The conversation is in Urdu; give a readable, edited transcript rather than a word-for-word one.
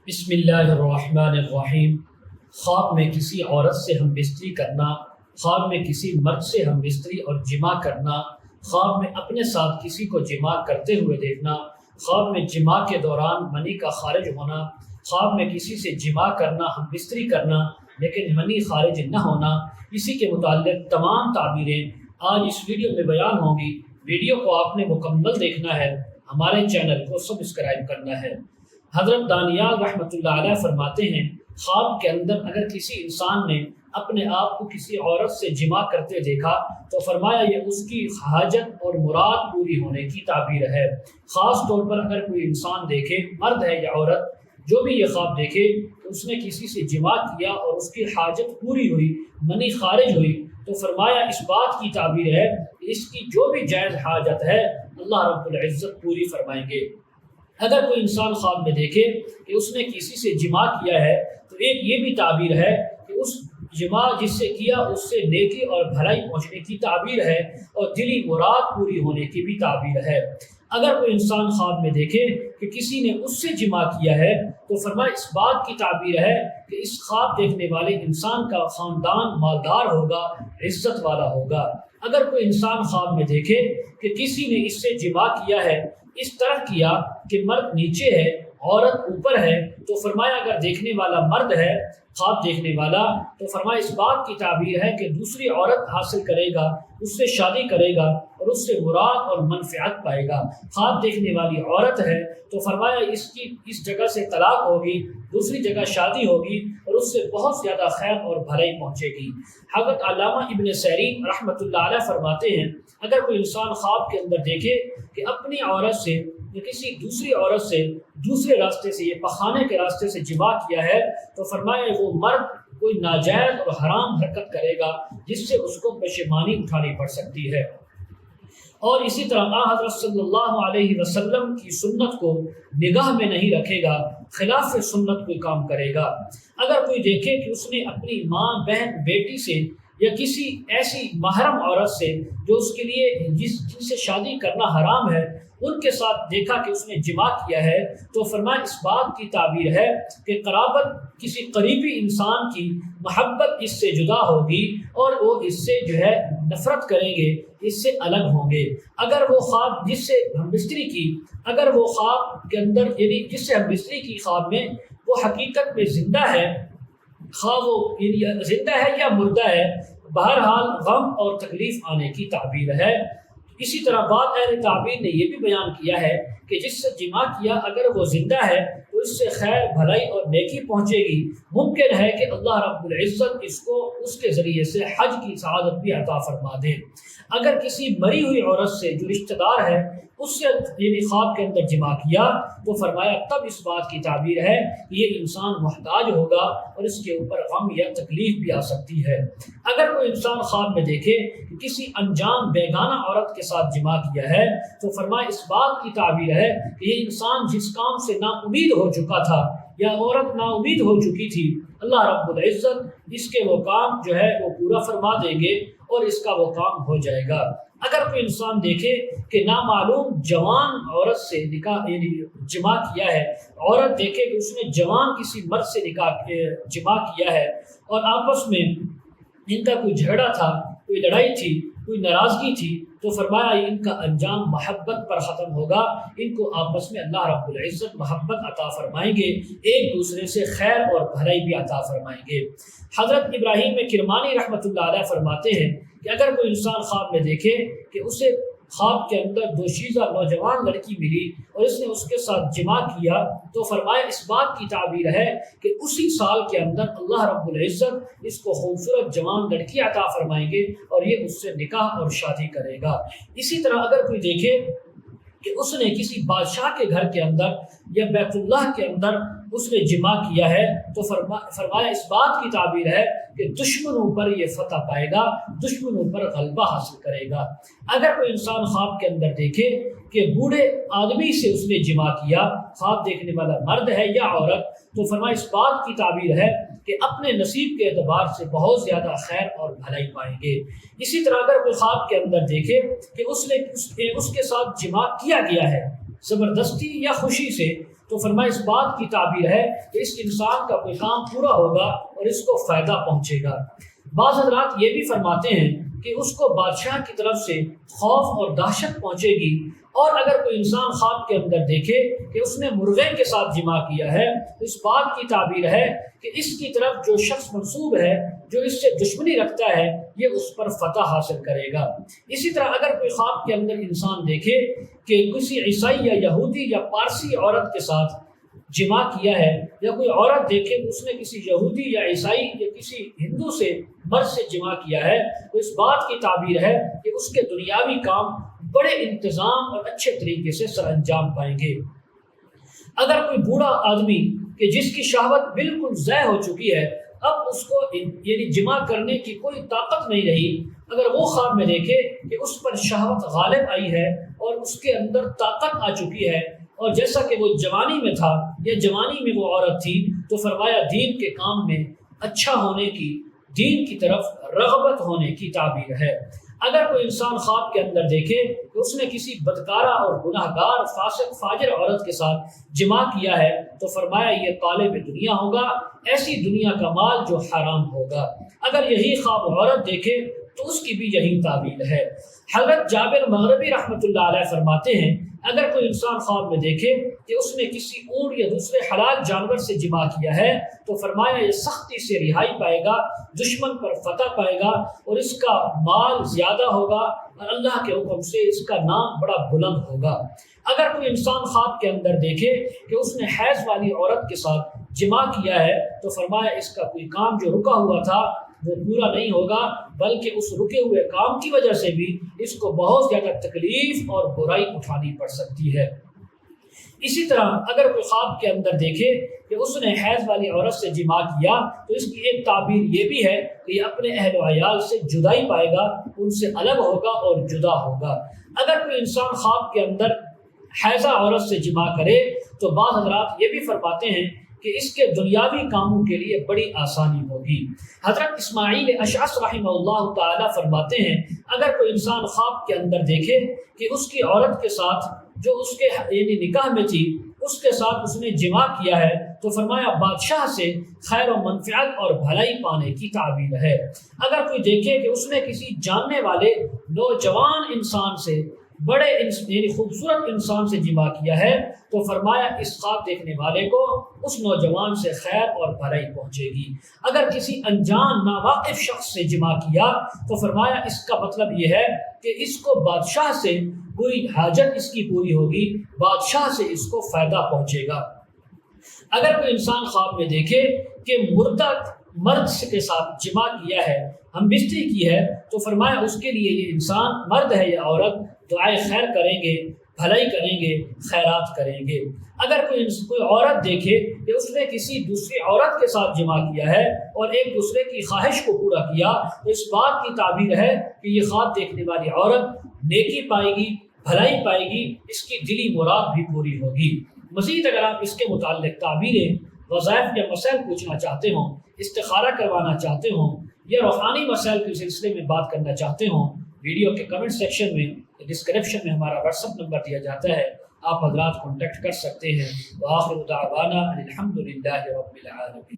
بسم اللہ الرحمن الرحیم۔ خواب میں کسی عورت سے ہم بستری کرنا، خواب میں کسی مرد سے ہم بستری اور جماع کرنا، خواب میں اپنے ساتھ کسی کو جماع کرتے ہوئے دیکھنا، خواب میں جماع کے دوران منی کا خارج ہونا، خواب میں کسی سے جماع کرنا، ہم بستری کرنا لیکن منی خارج نہ ہونا، اسی کے متعلق تمام تعبیریں آج اس ویڈیو میں بیان ہوں گی۔ ویڈیو کو آپ نے مکمل دیکھنا ہے، ہمارے چینل کو سبسکرائب کرنا ہے۔ حضرت دانیال رحمۃ اللہ علیہ فرماتے ہیں، خواب کے اندر اگر کسی انسان نے اپنے آپ کو کسی عورت سے جماع کرتے دیکھا تو فرمایا یہ اس کی حاجت اور مراد پوری ہونے کی تعبیر ہے۔ خاص طور پر اگر کوئی انسان دیکھے، مرد ہے یا عورت، جو بھی یہ خواب دیکھے کہ اس نے کسی سے جماع کیا اور اس کی حاجت پوری ہوئی، منی خارج ہوئی، تو فرمایا اس بات کی تعبیر ہے کہ اس کی جو بھی جائز حاجت ہے اللہ رب العزت پوری فرمائیں گے۔ اگر کوئی انسان خواب میں دیکھے کہ اس نے کسی سے جماع کیا ہے تو ایک یہ بھی تعبیر ہے کہ اس جماع جس سے کیا اس سے نیکی اور بھلائی پہنچنے کی تعبیر ہے اور دلی مراد پوری ہونے کی بھی تعبیر ہے۔ اگر کوئی انسان خواب میں دیکھے کہ کسی نے اس سے جماع کیا ہے تو فرمایا اس بات کی تعبیر ہے کہ اس خواب دیکھنے والے انسان کا خاندان مالدار ہوگا، عزت والا ہوگا۔ اگر کوئی انسان خواب میں دیکھے کہ کسی نے اس سے جماع کیا ہے، اس طرح کیا کہ مرد نیچے ہے عورت اوپر ہے، تو فرمایا اگر دیکھنے والا مرد ہے، خواب دیکھنے والا، تو فرمایا اس بات کی تعبیر ہے کہ دوسری عورت حاصل کرے گا، اس سے شادی کرے گا اور اس سے مراد اور منفعت پائے گا۔ خواب دیکھنے والی عورت ہے تو فرمایا اس جگہ سے طلاق ہوگی، دوسری جگہ شادی ہوگی اور اس سے بہت زیادہ خیر اور بھلائی پہنچے گی۔ حضرت علامہ ابن سیرین رحمۃ اللہ علیہ فرماتے ہیں، اگر کوئی انسان خواب کے اندر دیکھے کہ اپنی عورت سے یا کسی دوسری عورت سے دوسرے راستے سے یا پخانے کے راستے سے جماع کیا ہے تو فرمایا وہ مرد کوئی ناجائز اور حرام حرکت کرے گا جس سے اس کو پشیمانی اٹھانی پڑ سکتی ہے۔ اور اسی طرح حضرت صلی اللہ علیہ وسلم کی سنت کو نگاہ میں نہیں رکھے گا، خلاف سنت کوئی کام کرے گا۔ اگر کوئی دیکھے کہ اس نے اپنی ماں، بہن، بیٹی سے یا کسی ایسی محرم عورت سے جو اس کے لیے جن سے شادی کرنا حرام ہے، ان کے ساتھ دیکھا کہ اس نے جماع کیا ہے تو فرمایا اس بات کی تعبیر ہے کہ قرابت کسی قریبی انسان کی محبت اس سے جدا ہوگی اور وہ اس سے نفرت کریں گے، اس سے الگ ہوں گے۔ اگر وہ خواب جس سے ہم بستری کی، اگر وہ خواب کے اندر یعنی جس سے ہم بستری کی خواب میں وہ حقیقت میں زندہ ہے، خواہ وہ زندہ ہے یا مردہ ہے، بہرحال غم اور تکلیف آنے کی تعبیر ہے۔ اسی طرح بعض اہل تعبیر نے یہ بھی بیان کیا ہے کہ جس سے جماع کیا اگر وہ زندہ ہے تو اس سے خیر، بھلائی اور نیکی پہنچے گی۔ ممکن ہے کہ اللہ رب العزت اس کو اس کے ذریعے سے حج کی سعادت بھی عطا فرما دے۔ اگر کسی مری ہوئی عورت سے جو رشتہ دار ہے اس سے یعنی خواب کے اندر جماع کیا تو فرمایا تب اس بات کی تعبیر ہے کہ یہ انسان محتاج ہوگا اور اس کے اوپر غم یا تکلیف بھی آ سکتی ہے۔ اگر کوئی انسان خواب میں دیکھے کہ کسی انجان بیگانہ عورت کے ساتھ جماع کیا ہے تو فرمایا اس بات کی تعبیر ہے کہ یہ انسان جس کام سے نا امید ہو چکا تھا یا عورت نا امید ہو چکی تھی، اللہ رب العزت اس کے وہ کام وہ پورا فرما دیں گے اور اس کا وہ کام ہو جائے گا۔ اگر کوئی انسان دیکھے کہ نامعلوم جوان عورت سے نکاح یعنی جماع کیا ہے، عورت دیکھے کہ اس نے جوان کسی مرد سے جماع کیا ہے اور آپس میں ان کا کوئی جھگڑا تھا، کوئی لڑائی تھی، کوئی ناراضگی تھی، تو فرمایا ان کا انجام محبت پر ختم ہوگا، ان کو آپس میں اللہ رب العزت محبت عطا فرمائیں گے، ایک دوسرے سے خیر اور بھلائی بھی عطا فرمائیں گے۔ حضرت ابراہیم کرمانی رحمۃ اللہ علیہ فرماتے ہیں کہ اگر کوئی انسان خواب میں دیکھے کہ اسے خواب کے اندر دوشیزہ نوجوان لڑکی ملی اور اس نے اس کے ساتھ جماع کیا تو فرمایا اس بات کی تعبیر ہے کہ اسی سال کے اندر اللہ رب العزت اس کو خوبصورت جوان لڑکی عطا فرمائیں گے اور یہ اس سے نکاح اور شادی کرے گا۔ اسی طرح اگر کوئی دیکھے کہ اس نے کسی بادشاہ کے گھر کے اندر یا بیت اللہ کے اندر اس نے جماع کیا ہے تو فرمایا اس بات کی تعبیر ہے کہ دشمنوں پر یہ فتح پائے گا، دشمنوں پر غلبہ حاصل کرے گا۔ اگر کوئی انسان خواب کے اندر دیکھے کہ بوڑھے آدمی سے اس نے جماع کیا، خواب دیکھنے والا مرد ہے یا عورت، تو فرمایا اس بات کی تعبیر ہے کہ اپنے نصیب کے اعتبار سے بہت زیادہ خیر اور بھلائی پائیں گے۔ اسی طرح اگر کوئی خواب کے اندر دیکھے کہ اس کے ساتھ جماع کیا گیا ہے زبردستی یا خوشی سے، تو فرمایا اس بات کی تعبیر ہے کہ اس انسان کا کوئی کام پورا ہوگا اور اس کو فائدہ پہنچے گا۔ بعض حضرات یہ بھی فرماتے ہیں کہ اس کو بادشاہ کی طرف سے خوف اور دہشت پہنچے گی، اور اگر کوئی انسان خواب کے اندر دیکھے کہ اس نے مرغے کے ساتھ جمع کیا ہے تو اس بات کی تعبیر ہے کہ اس کی طرف جو شخص منسوب ہے، جو اس سے دشمنی رکھتا ہے، یہ اس پر فتح حاصل کرے گا۔ اسی طرح اگر کوئی خواب کے اندر انسان دیکھے کہ کسی عیسائی یا یہودی یا پارسی عورت کے ساتھ جمع کیا ہے، یا کوئی عورت دیکھے کہ اس نے کسی یہودی یا عیسائی یا کسی ہندو سے مرد سے جمع کیا ہے، تو اس بات کی تعبیر ہے کہ اس کے دنیاوی کام بڑے انتظام اور اچھے طریقے سے سر انجام پائیں گے۔ اگر کوئی بوڑھا آدمی کہ جس کی شہوت بالکل ضائع ہو چکی ہے، اب اس کو یعنی جمع کرنے کی کوئی طاقت نہیں رہی، اگر وہ خواب میں دیکھے کہ اس پر شہوت غالب آئی ہے اور اس کے اندر طاقت آ چکی ہے، اور جیسا کہ وہ جوانی میں تھا یا جوانی میں وہ عورت تھی، تو فرمایا دین کے کام میں اچھا ہونے کی، دین کی طرف رغبت ہونے کی تعبیر ہے۔ اگر کوئی انسان خواب کے اندر دیکھے کہ اس نے کسی بدکارہ اور گناہ گار فاسق فاجر عورت کے ساتھ جمع کیا ہے، تو فرمایا یہ طالب دنیا ہوگا، ایسی دنیا کا مال جو حرام ہوگا۔ اگر یہی خواب عورت دیکھے تو اس کی بھی یہی تعبیر ہے۔ حضرت جابر مغربی رحمۃ اللہ علیہ فرماتے ہیں اگر کوئی انسان خواب میں دیکھے کہ اس نے کسی اونٹ یا دوسرے حلال جانور سے جمع کیا ہے، تو فرمایا یہ سختی سے رہائی پائے گا، دشمن پر فتح پائے گا، اور اس کا مال زیادہ ہوگا، اور اللہ کے حکم سے اس کا نام بڑا بلند ہوگا۔ اگر کوئی انسان خواب کے اندر دیکھے کہ اس نے حیض والی عورت کے ساتھ جمع کیا ہے، تو فرمایا اس کا کوئی کام جو رکا ہوا تھا وہ پورا نہیں ہوگا، بلکہ اس رکے ہوئے کام کی وجہ سے بھی اس کو بہت زیادہ تکلیف اور برائی اٹھانی پڑ سکتی ہے۔ اسی طرح اگر کوئی خواب کے اندر دیکھے کہ اس نے حیض والی عورت سے جمع کیا، تو اس کی ایک تعبیر یہ بھی ہے کہ یہ اپنے اہل و عیال سے جدائی پائے گا، ان سے الگ ہوگا اور جدا ہوگا۔ اگر کوئی انسان خواب کے اندر حیضہ عورت سے جمع کرے تو بعض حضرات یہ بھی فرماتے ہیں کہ اس کے دنیاوی کاموں کے لیے بڑی آسانی ہوگی۔ حضرت اسماعیل اشعث رحمہ اللہ تعالیٰ فرماتے ہیں اگر کوئی انسان خواب کے اندر دیکھے کہ اس کی عورت کے ساتھ جو اس کے یعنی نکاح میں تھی، اس کے ساتھ اس نے جمع کیا ہے، تو فرمایا بادشاہ سے خیر و منفعت اور بھلائی پانے کی تعبیر ہے۔ اگر کوئی دیکھے کہ اس نے کسی جاننے والے نوجوان انسان سے بڑے یعنی خوبصورت انسان سے جمع کیا ہے، تو فرمایا اس خواب دیکھنے والے کو اس نوجوان سے خیر اور بھلائی پہنچے گی۔ اگر کسی انجان ناواقف شخص سے جمع کیا تو فرمایا اس کا مطلب یہ ہے کہ اس کو بادشاہ سے کوئی حاجت اس کی پوری ہوگی، بادشاہ سے اس کو فائدہ پہنچے گا۔ اگر کوئی انسان خواب میں دیکھے کہ مردہ مرد کے ساتھ جمع کیا ہے، ہم بستری کی ہے، تو فرمایا اس کے لیے یہ انسان مرد ہے یا عورت دعائے خیر کریں گے، بھلائی کریں گے، خیرات کریں گے۔ اگر کوئی عورت دیکھے کہ اس نے کسی دوسری عورت کے ساتھ جمع کیا ہے اور ایک دوسرے کی خواہش کو پورا کیا، تو اس بات کی تعبیر ہے کہ یہ خواب دیکھنے والی عورت نیکی پائے گی، بھلائی پائے گی، اس کی دلی مراد بھی پوری ہوگی۔ مزید اگر آپ اس کے متعلق تعبیریں، وظائف یا مسائل پوچھنا چاہتے ہوں، استخارہ کروانا چاہتے ہوں، یا روحانی مسائل کے سلسلے میں بات کرنا چاہتے ہوں، ویڈیو کے کمنٹ سیکشن میں ڈسکرپشن میں ہمارا واٹس ایپ نمبر دیا جاتا ہے، آپ حضرات کانٹیکٹ کر سکتے ہیں۔ وآخر دعوانا الحمد للہ رب العالمین۔